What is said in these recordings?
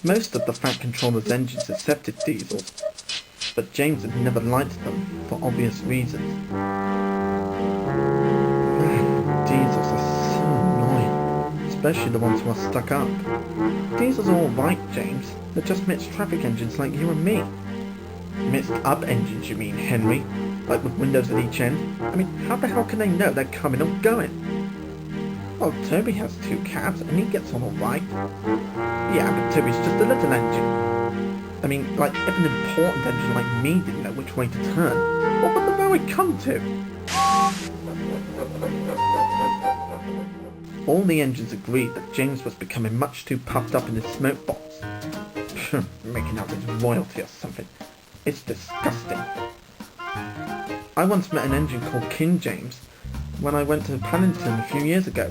Most of the Fat Controller's engines accepted diesels, but James had never liked them for obvious reasons. Man, diesels are so annoying, especially the ones who are stuck up. Diesels are alright, James. They're just mixed traffic engines like you and me. Mixed up engines, you mean, Henry? Like with windows at each end? I mean, how the hell can they know they're coming or going? Well, Toby has 2 cabs and he gets on alright. Yeah, but Toby's just a little engine. I mean, like, if an important engine like me didn't know which way to turn, what would the road come to? All the engines agreed that James was becoming much too puffed up in his smoke box. Making out his royalty or something. It's disgusting. I once met an engine called King James when I went to Paddington a few years ago.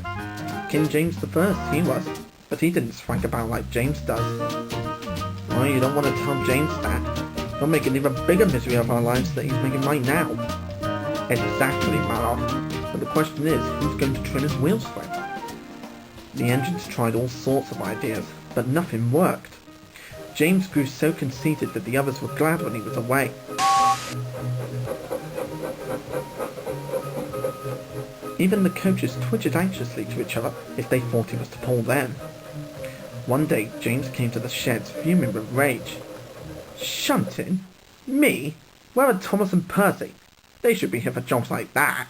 King James the First, he was, but he didn't swank about like James does. Well, you don't want to tell James that. He'll make an even bigger misery of our lives that he's making right now. Exactly, Marv. But the question is, who's going to trim his wheels for him? The engines tried all sorts of ideas, but nothing worked. James grew so conceited that the others were glad when he was away. Even the coaches twitched anxiously to each other if they thought he was to pull them. One day, James came to the sheds fuming with rage. Shunting? Me? Where are Thomas and Percy? They should be here for jobs like that.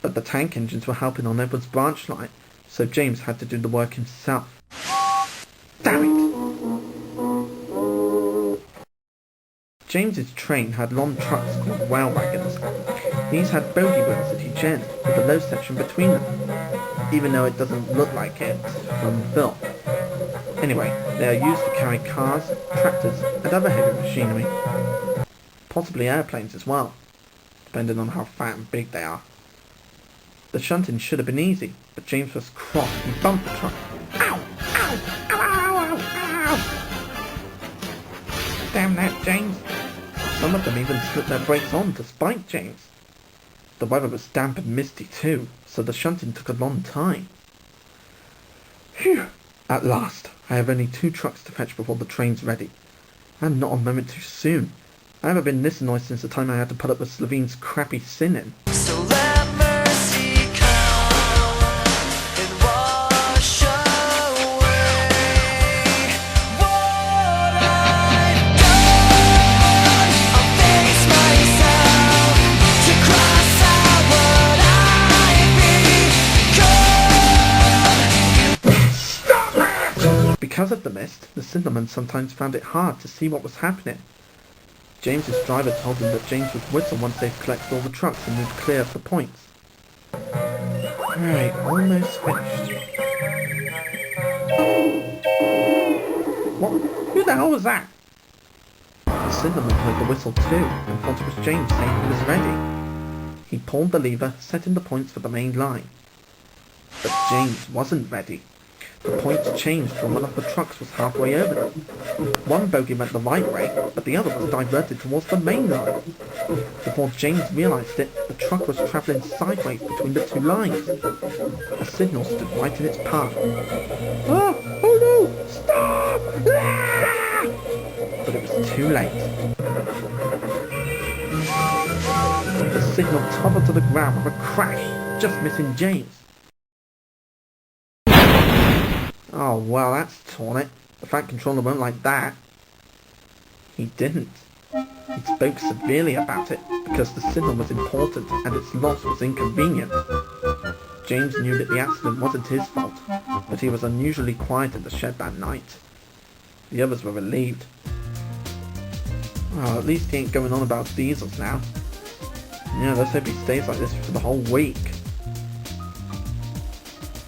But the tank engines were helping on Edward's branch line, so James had to do the work himself. Damn it! James's train had long trucks called rail wagons. These had bogie wheels at each end, with a low section between them, even though it doesn't look like it from the film. Anyway, they are used to carry cars, tractors, and other heavy machinery. Possibly airplanes as well, depending on how fat and big they are. The shunting should have been easy, but James was cross and bumped the truck. Ow! Ow! Ow! Ow! Ow! Ow! Damn that, James! Some of them even slipped their brakes on to spite James. The weather was damp and misty too, so the shunting took a long time. Phew! At last, I have only 2 trucks to fetch before the train's ready. And not a moment too soon. I haven't been this annoyed since the time I had to put up with Slavine's crappy singing. So let mercy come and wash away what I've done. I'll face myself to cross out what I've become. Stop it! Because of the mist, the signalman sometimes found it hard to see what was happening. James's driver told him that James would whistle once they'd collected all the trucks and moved clear of the points. Right, almost finished. What? Who the hell was that? The signalman heard the whistle too, and thought it was James saying he was ready. He pulled the lever, setting the points for the main line. But James wasn't ready. The points changed when one of the trucks was halfway over them. One bogie went the right way, but the other was diverted towards the main line. Before James realised it, the truck was travelling sideways between the 2 lines. A signal stood right in its path. Ah! Oh no! Stop! Ah! But it was too late. The signal toppled to the ground with a crash, just missing James. Oh, well, that's torn it. The Fat Controller won't like that. He didn't. He spoke severely about it, because the signal was important and its loss was inconvenient. James knew that the accident wasn't his fault, but he was unusually quiet in the shed that night. The others were relieved. Well, at least he ain't going on about diesels now. Yeah, let's hope he stays like this for the whole week.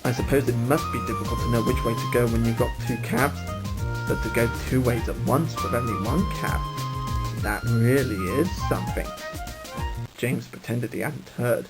I suppose it must be difficult to know which way to go when you've got 2 cabs, but to go 2 ways at once with only 1 cab, that really is something. James pretended he hadn't heard.